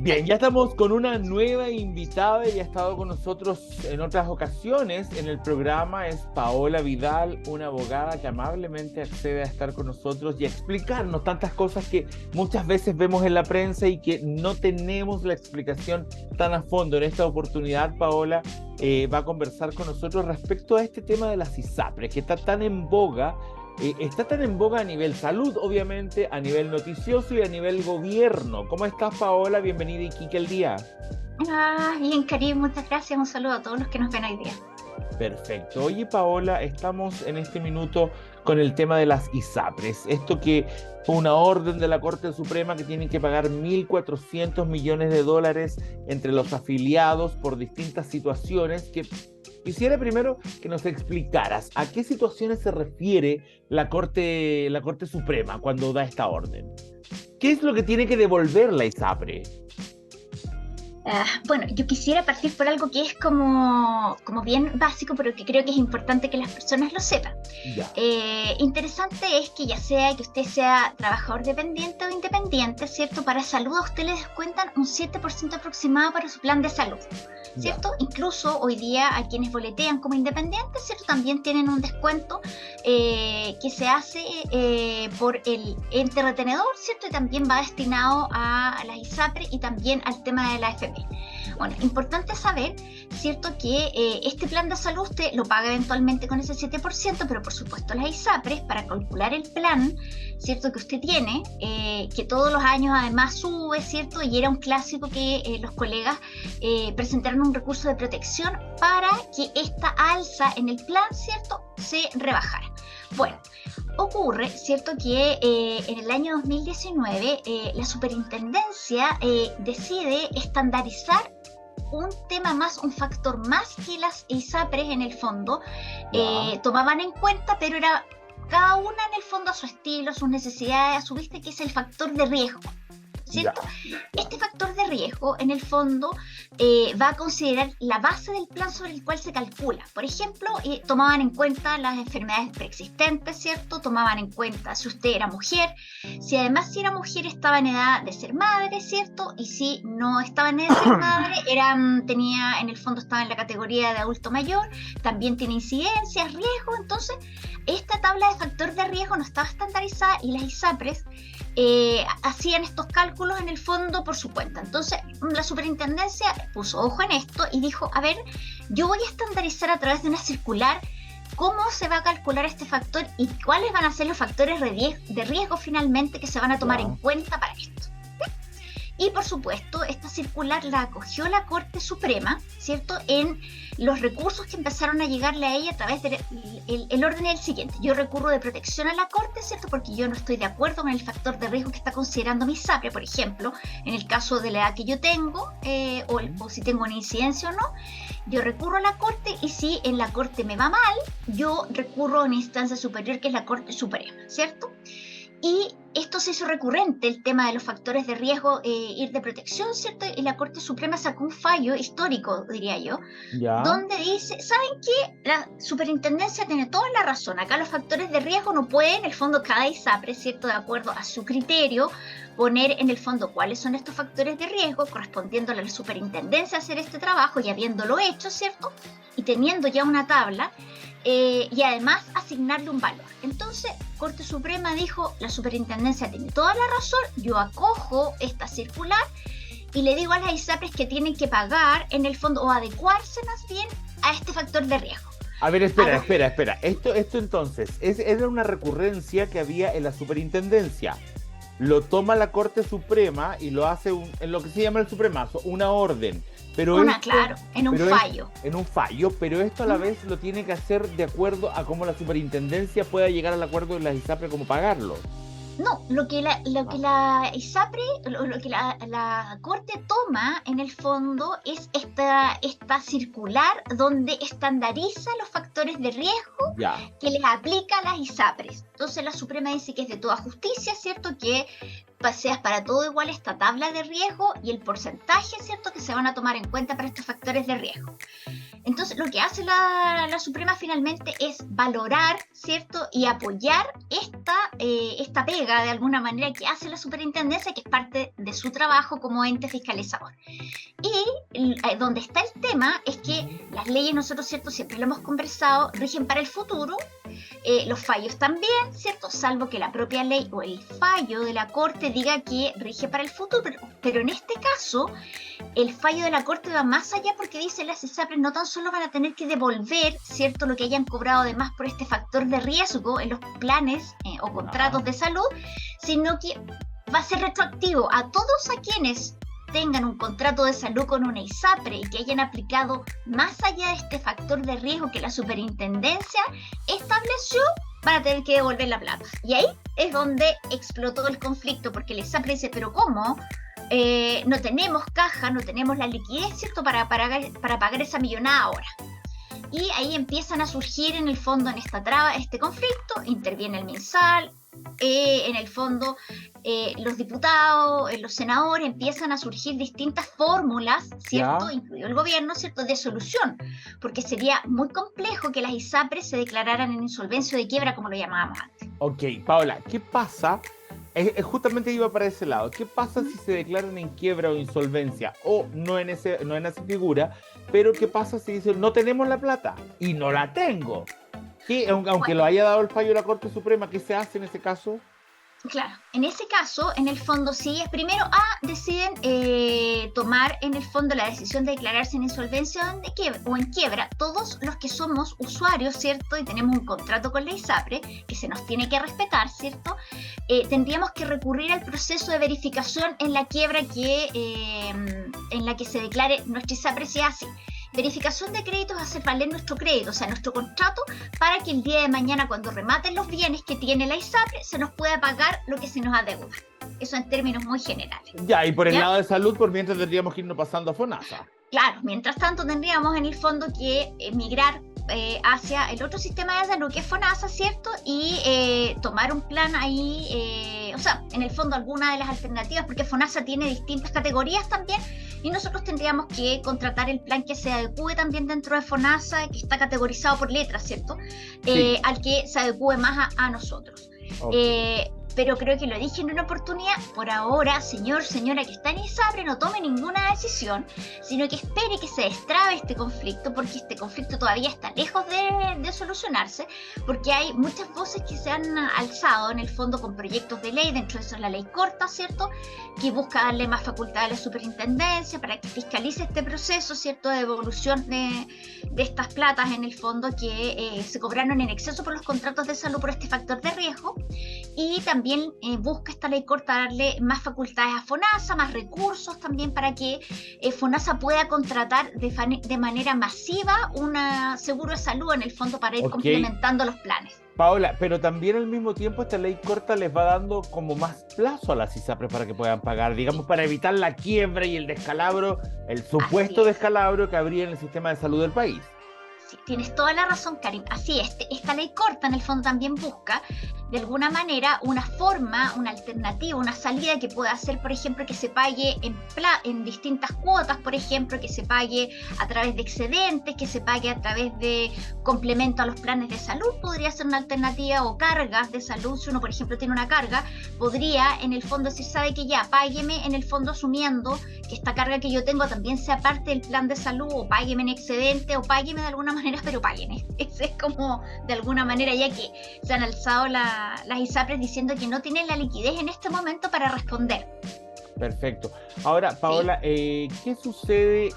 Bien, ya estamos con una nueva invitada y ha estado con nosotros en otras ocasiones en el programa. Es Paola Vidal, una abogada que amablemente accede a estar con nosotros y a explicarnos tantas cosas que muchas veces vemos en la prensa y que no tenemos la explicación tan a fondo. En esta oportunidad, Paola va a conversar con nosotros respecto a este tema de las ISAPRES, que está tan en boga. Está tan en boga a nivel salud, obviamente, a nivel noticioso y a nivel gobierno. ¿Cómo estás, Paola? Bienvenida a Iquique al Día. Bien, Karim, muchas gracias. Un saludo a todos los que nos ven hoy día. Perfecto. Oye, Paola, estamos en este minuto con el tema de las ISAPRES. Esto que fue una orden de la Corte Suprema que tienen que pagar 1.400 millones de dólares entre los afiliados por distintas situaciones que... Quisiera primero que nos explicaras a qué situaciones se refiere la Corte Suprema cuando da esta orden. ¿Qué es lo que tiene que devolver la ISAPRE? Bueno, yo quisiera partir por algo que es como bien básico, pero que creo que es importante que las personas lo sepan. Ya. Interesante es que ya sea que usted sea trabajador dependiente o independiente, ¿cierto? Para salud a usted le descuentan un 7% aproximado para su plan de salud, ¿cierto? Ya. Incluso hoy día a quienes boletean como independientes, ¿cierto? También tienen un descuento que se hace por el ente retenedor, ¿cierto? Y también va destinado a las ISAPRE y también al tema de la AFP. Bueno, importante saber, ¿cierto? Que este plan de salud usted lo paga eventualmente con ese 7%, pero por supuesto las ISAPRES, para calcular el plan, ¿cierto? Que usted tiene, que todos los años además sube, ¿cierto? Y era un clásico que los colegas presentaron un recurso de protección para que esta alza en el plan, ¿cierto? Se rebajara. Bueno, ocurre, ¿cierto? Que en el año 2019 la superintendencia decide estandarizar un tema más, un factor más que las ISAPRES en el fondo tomaban en cuenta, pero era cada una en el fondo a su estilo, a sus necesidades, a su vista, que es el factor de riesgo, ¿cierto? Este factor de riesgo, en el fondo, va a considerar la base del plan sobre el cual se calcula. Por ejemplo, tomaban en cuenta las enfermedades preexistentes, ¿cierto? Tomaban en cuenta si usted era mujer, si además si era mujer estaba en edad de ser madre, ¿cierto? Y si no estaba en edad de ser madre, tenía, en el fondo estaba en la categoría de adulto mayor, también tiene incidencias, riesgo. Entonces, esta tabla de factor de riesgo no estaba estandarizada y las ISAPRES hacían estos cálculos en el fondo por su cuenta. Entonces la superintendencia puso ojo en esto y dijo, a ver, yo voy a estandarizar a través de una circular cómo se va a calcular este factor y cuáles van a ser los factores de riesgo finalmente que se van a tomar en cuenta para esto. Y por supuesto, esta circular la acogió la Corte Suprema, ¿cierto? En los recursos que empezaron a llegarle a ella a través del orden es el siguiente. Yo recurro de protección a la Corte, ¿cierto? Porque yo no estoy de acuerdo con el factor de riesgo que está considerando mi ISAPRE, por ejemplo, en el caso de la edad que yo tengo, o si tengo una incidencia o no. Yo recurro a la Corte y si en la Corte me va mal, yo recurro a una instancia superior que es la Corte Suprema, ¿cierto? Y esto se hizo recurrente, el tema de los factores de riesgo, ir de protección, ¿cierto? Y la Corte Suprema sacó un fallo histórico, diría yo, Ya. donde dice, ¿saben qué? La superintendencia tiene toda la razón. Acá los factores de riesgo no pueden, en el fondo, cada ISAPRE, ¿cierto? De acuerdo a su criterio, poner en el fondo cuáles son estos factores de riesgo, correspondiendo a la superintendencia hacer este trabajo y habiéndolo hecho, ¿cierto? Y teniendo ya una tabla, y además asignarle un valor. Entonces, Corte Suprema dijo, la superintendencia tiene toda la razón, yo acojo esta circular y le digo a las ISAPRES que tienen que pagar en el fondo o adecuarse más bien a este factor de riesgo. A ver, espera. Esto entonces, era una recurrencia que había en la superintendencia. Lo toma la Corte Suprema y lo hace en lo que se llama el supremazo, una orden. Pero Claro, en un fallo. En un fallo, pero esto a la vez lo tiene que hacer de acuerdo a cómo la superintendencia pueda llegar al acuerdo de las ISAPRE, cómo pagarlo. No, lo que la ISAPRE, lo que la Corte toma en el fondo es esta circular donde estandariza los factores de riesgo que les aplica a las ISAPRES. Entonces la Suprema dice que es de toda justicia, ¿cierto? Que paseas para todo igual esta tabla de riesgo y el porcentaje, ¿cierto?, que se van a tomar en cuenta para estos factores de riesgo. Entonces, lo que hace la Suprema finalmente es valorar, ¿cierto?, y apoyar esta pega, de alguna manera, que hace la superintendencia, que es parte de su trabajo como ente fiscalizador. Y donde está el tema es que las leyes, nosotros, ¿cierto?, siempre lo hemos conversado, rigen para el futuro, los fallos también, ¿cierto?, salvo que la propia ley o el fallo de la Corte diga que rige para el futuro, pero en este caso, el fallo de la Corte va más allá, porque dice las ISAPRES no tan solo van a tener que devolver, ¿cierto?, lo que hayan cobrado de más por este factor de riesgo en los planes o contratos de salud, sino que va a ser retroactivo a todos a quienes tengan un contrato de salud con una ISAPRE y que hayan aplicado más allá de este factor de riesgo que la superintendencia estableció, van a tener que devolver la plata. Y ahí es donde explotó el conflicto, porque la ISAPRE dice, pero ¿cómo? No tenemos caja, no tenemos la liquidez, ¿cierto?, para pagar esa millonada ahora. Y ahí empiezan a surgir en el fondo, en esta traba, este conflicto, interviene el MinSal, en el fondo los diputados, los senadores, empiezan a surgir distintas fórmulas, ¿cierto?, incluido el gobierno, ¿cierto?, de solución, porque sería muy complejo que las ISAPRES se declararan en insolvencia o de quiebra, como lo llamábamos antes. Ok, Paola, ¿qué pasa? Justamente iba para ese lado. ¿Qué pasa si se declaran en quiebra o insolvencia o no en esa figura? Pero ¿qué pasa si dicen no tenemos la plata y no la tengo? Aunque lo haya dado el fallo de la Corte Suprema, ¿qué se hace en ese caso? Claro, en ese caso, en el fondo, sí, es primero deciden tomar en el fondo la decisión de declararse en insolvencia o en quiebra. Todos los que somos usuarios, ¿cierto?, y tenemos un contrato con la ISAPRE, que se nos tiene que respetar, ¿cierto?, tendríamos que recurrir al proceso de verificación en la quiebra en la que se declare nuestra ISAPRE sea así. Verificación de créditos, hacer valer nuestro crédito, o sea, nuestro contrato, para que el día de mañana, cuando rematen los bienes que tiene la ISAPRE, se nos pueda pagar lo que se nos adeuda. Eso en términos muy generales. Ya, y por el lado de salud, por mientras tendríamos que irnos pasando a FONASA. Claro, mientras tanto tendríamos en el fondo que migrar hacia el otro sistema de salud que es FONASA, ¿cierto? Y tomar un plan ahí, o sea, en el fondo alguna de las alternativas, porque FONASA tiene distintas categorías también, y nosotros tendríamos que contratar el plan que se adecue también dentro de FONASA, que está categorizado por letras, ¿cierto? Sí. Al que se adecue más a nosotros. Okay. Pero creo que lo dije en una oportunidad, por ahora, señora que está en ISAPRE, no tome ninguna decisión, sino que espere que se destrabe este conflicto, porque este conflicto todavía está lejos de solucionarse, porque hay muchas voces que se han alzado en el fondo con proyectos de ley, dentro de eso es la ley corta, ¿cierto?, que busca darle más facultad a la superintendencia para que fiscalice este proceso, ¿cierto?, de devolución de estas platas en el fondo que se cobraron en exceso por los contratos de salud por este factor de riesgo, y también busca esta ley corta darle más facultades a FONASA, más recursos también para que FONASA pueda contratar de manera masiva un seguro de salud en el fondo para ir complementando los planes. Paola, pero también al mismo tiempo esta ley corta les va dando como más plazo a las ISAPRES para que puedan pagar, digamos, para evitar la quiebra y el descalabro, el supuesto descalabro que habría en el sistema de salud del país. Sí, tienes toda la razón, Karim. Así es, esta ley corta en el fondo también busca de alguna manera una forma, una alternativa, una salida que pueda hacer, por ejemplo, que se pague en distintas cuotas, por ejemplo, que se pague a través de excedentes, que se pague a través de complemento a los planes de salud, podría ser una alternativa, o cargas de salud. Si uno, por ejemplo, tiene una carga, podría en el fondo decir, sabe que ya, págueme en el fondo asumiendo que esta carga que yo tengo también sea parte del plan de salud, o págueme en excedente, o págueme de alguna manera, pero págueme. Ese es como, de alguna manera, ya que se han alzado las ISAPRES diciendo que no tienen la liquidez en este momento para responder. Perfecto. Ahora, Paola, sí. ¿Qué sucede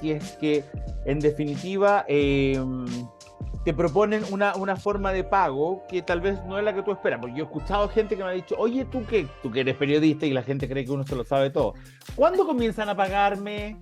si es que, en definitiva, te proponen una forma de pago que tal vez no es la que tú esperas? Porque yo he escuchado gente que me ha dicho, oye, tú que eres periodista y la gente cree que uno se lo sabe todo, ¿cuándo comienzan a pagarme?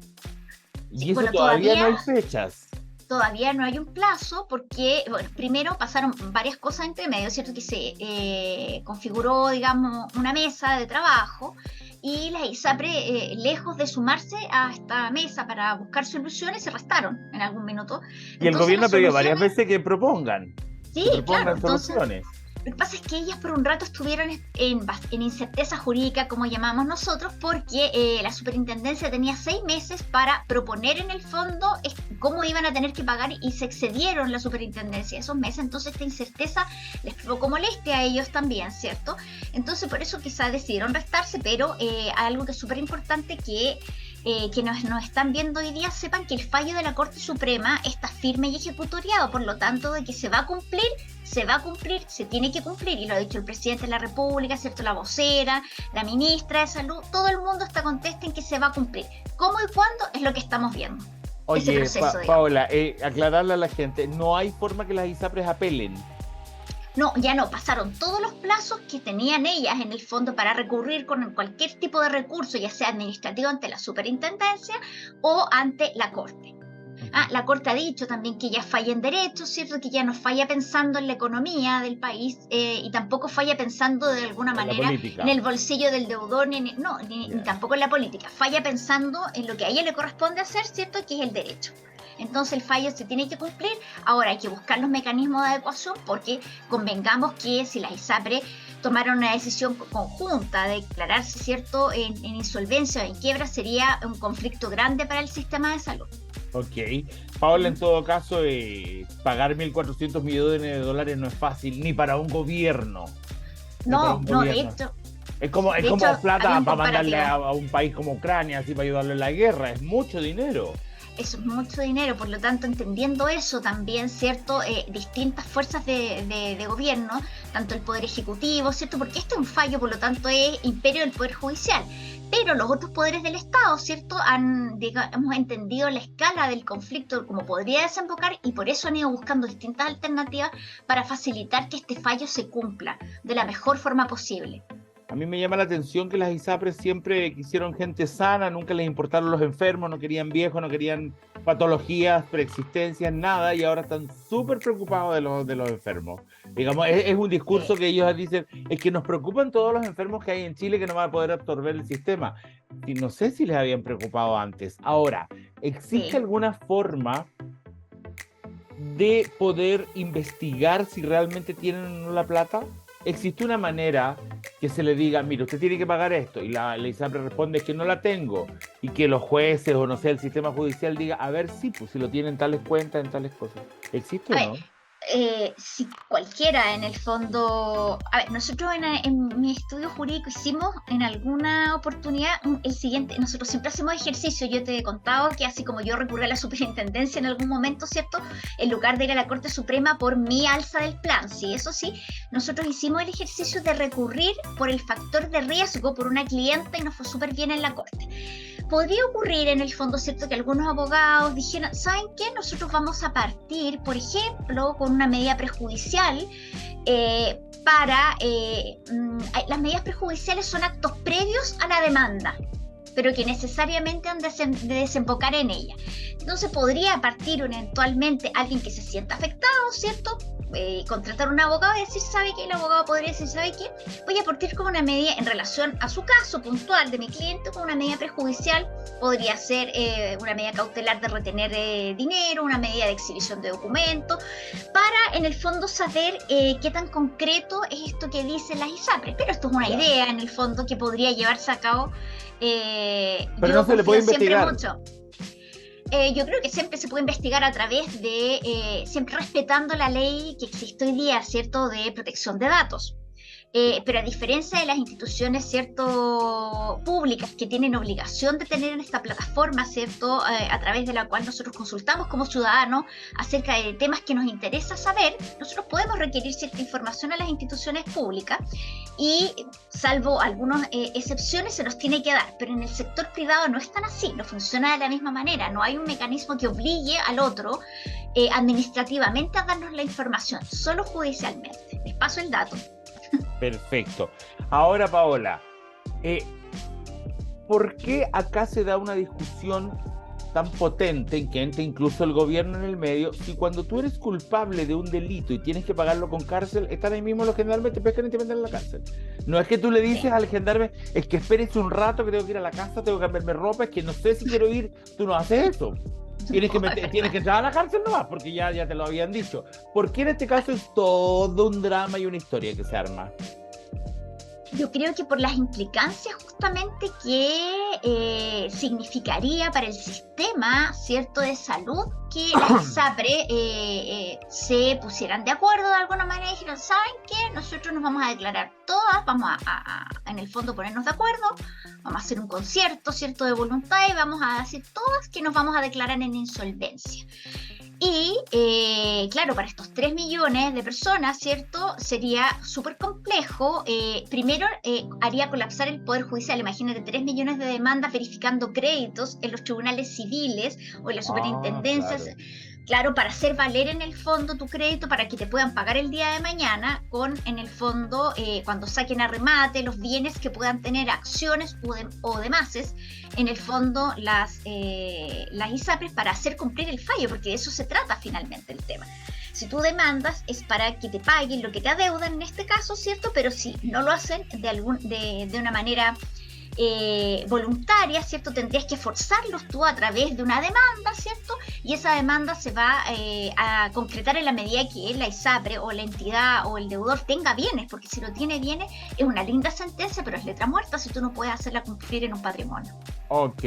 Y eso todavía no hay fechas. Todavía no hay un plazo porque, bueno, primero pasaron varias cosas entre medio, ¿cierto? Que se configuró, digamos, una mesa de trabajo, y las ISAPRE, lejos de sumarse a esta mesa para buscar soluciones, se restaron en algún minuto. Y el gobierno ha pedido varias veces que propongan. Sí, claro, soluciones. Lo que pasa es que ellas por un rato estuvieron en incerteza jurídica, como llamamos nosotros, porque la superintendencia tenía 6 meses para proponer en el fondo cómo iban a tener que pagar y se excedieron la superintendencia esos meses. Entonces esta incerteza les provocó molestia a ellos también, ¿cierto? Entonces por eso quizás decidieron restarse, pero algo que es súper importante que nos están viendo hoy día sepan que el fallo de la Corte Suprema está firme y ejecutoriado, por lo tanto de que se va a cumplir, se tiene que cumplir, y lo ha dicho el presidente de la República, ¿cierto? La vocera, la ministra de Salud, todo el mundo está contento en que se va a cumplir. ¿Cómo y cuándo? Es lo que estamos viendo. Oye, Paola, aclararle a la gente, no hay forma que las ISAPRES apelen. No, ya no, pasaron todos los plazos que tenían ellas en el fondo para recurrir con cualquier tipo de recurso, ya sea administrativo ante la superintendencia o ante la Corte. La Corte ha dicho también que ya falla en derecho, ¿cierto? Que ya no falla pensando en la economía del país y tampoco falla pensando de alguna manera en el bolsillo del deudor, ni tampoco en la política. Falla pensando en lo que a ella le corresponde hacer, ¿cierto? Que es el derecho. Entonces el fallo se tiene que cumplir. Ahora hay que buscar los mecanismos de adecuación, porque convengamos que si las ISAPRES tomaron una decisión conjunta de declararse, ¿cierto?, en insolvencia o en quiebra, sería un conflicto grande para el sistema de salud. Ok. Paola, en todo caso, pagar 1.400 millones de dólares no es fácil, ni para un gobierno. No, de hecho... Es como plata para mandarle a un país como Ucrania, así para ayudarle en la guerra. Es mucho dinero. Eso es mucho dinero, por lo tanto, entendiendo eso también, ¿cierto? Distintas fuerzas de gobierno, tanto el Poder Ejecutivo, ¿cierto? Porque este es un fallo, por lo tanto, es imperio del Poder Judicial. Pero los otros poderes del Estado, ¿cierto? Hemos entendido la escala del conflicto, cómo podría desembocar, y por eso han ido buscando distintas alternativas para facilitar que este fallo se cumpla de la mejor forma posible. A mí me llama la atención que las ISAPRES siempre quisieron gente sana, nunca les importaron los enfermos, no querían viejos, no querían patologías, preexistencias, nada, y ahora están súper preocupados de los enfermos. Digamos, es un discurso que ellos dicen, es que nos preocupan todos los enfermos que hay en Chile que no van a poder absorber el sistema. Y no sé si les habían preocupado antes. Ahora, ¿existe alguna forma de poder investigar si realmente tienen o no la plata? ¿Existe una manera que se le diga, mire, usted tiene que pagar esto, y la ISAPRE responde que no la tengo, y que los jueces o no sé, el sistema judicial diga, a ver, sí, pues si lo tienen tales cuentas, en tales cosas? ¿Existe o no? Si cualquiera en el fondo, a ver, nosotros en mi estudio jurídico hicimos en alguna oportunidad el siguiente, nosotros siempre hacemos ejercicio, yo te he contado que así como yo recurrí a la superintendencia en algún momento, ¿cierto? En lugar de ir a la Corte Suprema por mi alza del plan, sí, eso sí, nosotros hicimos el ejercicio de recurrir por el factor de riesgo por una clienta y nos fue súper bien en la Corte. Podría ocurrir en el fondo, ¿cierto?, que algunos abogados dijeran, ¿saben qué? Nosotros vamos a partir, por ejemplo, con una medida prejudicial las medidas prejudiciales son actos previos a la demanda, pero que necesariamente han de desembocar en ella. Entonces podría partir eventualmente alguien que se sienta afectado, ¿cierto?, contratar a un abogado y decir, ¿sabe qué? El abogado podría decir, ¿sabe qué? Voy a partir con una medida en relación a su caso puntual de mi cliente, con una medida prejudicial, podría ser una medida cautelar de retener dinero, una medida de exhibición de documentos, para en el fondo saber qué tan concreto es esto que dicen las ISAPRES. Pero esto es una idea en el fondo que podría llevarse a cabo. Pero no se le puede investigar. Yo creo que siempre se puede investigar a través de, siempre respetando la ley que existe hoy día, ¿cierto?, de protección de datos. Pero a diferencia de las instituciones, ¿cierto?, públicas que tienen obligación de tener en esta plataforma, ¿cierto?, a través de la cual nosotros consultamos como ciudadanos acerca de temas que nos interesa saber, nosotros podemos requerir cierta información a las instituciones públicas y, salvo algunas excepciones, se nos tiene que dar. Pero en el sector privado no es tan así, no funciona de la misma manera, no hay un mecanismo que obligue al otro administrativamente a darnos la información, solo judicialmente. Les paso el dato. Perfecto. Ahora, Paola, ¿por qué acá se da una discusión tan potente en que entra incluso el gobierno en el medio, si cuando tú eres culpable de un delito y tienes que pagarlo con cárcel, están ahí mismo los gendarmes, te pescan y te meten en la cárcel? No es que tú le dices al gendarme, es que esperes un rato que tengo que ir a la casa, tengo que cambiarme ropa, es que no sé si quiero ir, tú no haces eso. Tienes que entrar a la cárcel nomás, porque ya te lo habían dicho. ¿Por qué en este caso es todo un drama y una historia que se arma? Yo creo que por las implicancias justamente que significaría para el sistema, ¿cierto?, de salud, que las ISAPRE se pusieran de acuerdo de alguna manera y dijeron, ¿saben qué? Nosotros nos vamos a declarar todas, vamos a en el fondo ponernos de acuerdo, vamos a hacer un concierto, ¿cierto?, de voluntad y vamos a decir todas que nos vamos a declarar en insolvencia. Y claro, para estos 3 millones de personas, ¿cierto? Sería súper complejo. Primero, haría colapsar el Poder Judicial. Imagínate, 3 millones de demandas verificando créditos en los tribunales civiles o en las superintendencias. Claro. Claro, para hacer valer en el fondo tu crédito para que te puedan pagar el día de mañana con, en el fondo, cuando saquen a remate los bienes que puedan tener, acciones o demases, en el fondo las ISAPRES para hacer cumplir el fallo, porque de eso se trata finalmente el tema. Si tú demandas es para que te paguen lo que te adeudan en este caso, ¿cierto? Pero si no lo hacen de una manera voluntaria, ¿cierto? Tendrías que forzarlos tú a través de una demanda, ¿cierto? Y esa demanda se va a concretar en la medida que la ISAPRE o la entidad o el deudor tenga bienes, porque si no tiene bienes es una linda sentencia, pero es letra muerta si tú no puedes hacerla cumplir en un patrimonio. Ok.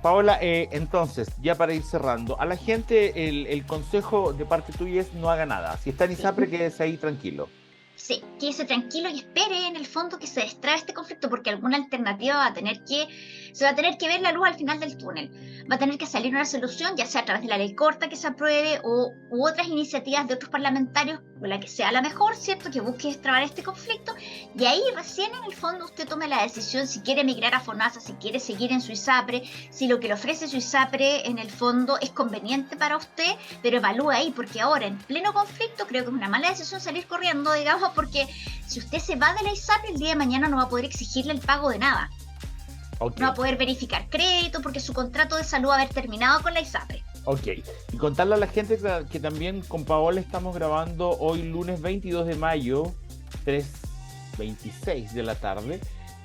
Paola, entonces, ya para ir cerrando, a la gente el consejo de parte tuya es no haga nada. Si está en ISAPRE, quédese ahí tranquilo. Sí, quédese tranquilo y espere en el fondo que se destrabe este conflicto, porque alguna alternativa se va a tener que ver la luz al final del túnel. Va a tener que salir una solución, ya sea a través de la ley corta que se apruebe u otras iniciativas de otros parlamentarios, o la que sea la mejor, ¿cierto? Que busque destrabar este conflicto, y ahí recién en el fondo usted tome la decisión si quiere migrar a FONASA, si quiere seguir en su ISAPRE, si lo que le ofrece su ISAPRE en el fondo es conveniente para usted, pero evalúe ahí, porque ahora en pleno conflicto creo que es una mala decisión salir corriendo, digamos, porque si usted se va de la ISAPRE el día de mañana no va a poder exigirle el pago de nada. Okay. No va a poder verificar crédito porque su contrato de salud va a haber terminado con la ISAPRE. Ok, y contarle a la gente que también con Paola estamos grabando hoy lunes 22 de mayo, 3:26 de la tarde,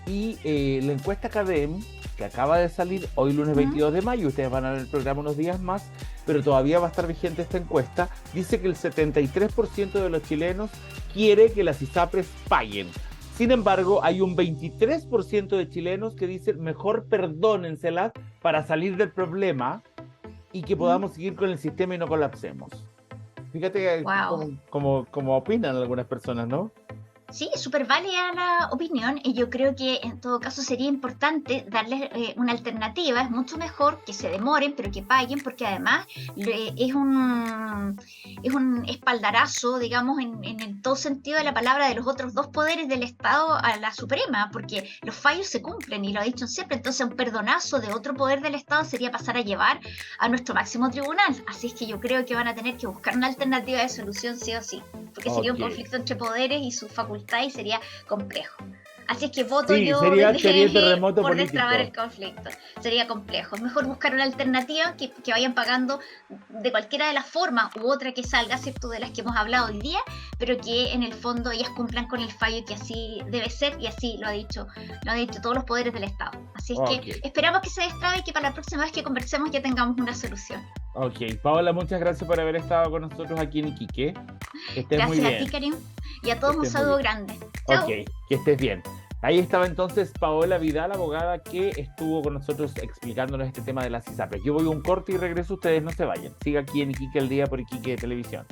y la encuesta CADEM, que acaba de salir hoy lunes 22 de mayo, ustedes van a ver el programa unos días más, pero todavía va a estar vigente esta encuesta, dice que el 73% de los chilenos quiere que las ISAPRES paguen. Sin embargo, hay un 23% de chilenos que dicen mejor perdónenselas para salir del problema y que podamos seguir con el sistema y no colapsemos. Fíjate como opinan algunas personas, ¿no? Sí, súper válida la opinión y yo creo que en todo caso sería importante darles una alternativa. Es mucho mejor que se demoren pero que paguen, porque además es un espaldarazo, digamos, en todo sentido de la palabra, de los otros dos poderes del Estado a la Suprema, porque los fallos se cumplen y lo ha dicho siempre. Entonces un perdonazo de otro poder del Estado sería pasar a llevar a nuestro máximo tribunal. Así es que yo creo que van a tener que buscar una alternativa de solución sí o sí, porque sería un conflicto entre poderes y sus facultades y sería complejo. Así es que voto yo sería terremoto por político. destrabar el conflicto. Sería complejo. Es mejor buscar una alternativa que vayan pagando de cualquiera de las formas u otra que salga, ¿cierto? De las que hemos hablado hoy día, pero que en el fondo ellas cumplan con el fallo, que así debe ser, y así lo ha dicho todos los poderes del Estado. Así es que esperamos que se destrabe y que para la próxima vez que conversemos ya tengamos una solución. Ok, Paola, muchas gracias por haber estado con nosotros aquí en Iquique. Que estés gracias muy bien. A ti, Karim, y a todos un saludo grande. Chao. Ok, que estés bien. Ahí estaba entonces Paola Vidal, abogada, que estuvo con nosotros explicándonos este tema de las ISAPRES. Yo voy a un corte y regreso, ustedes no se vayan. Siga aquí en Iquique al Día por Iquique Televisión.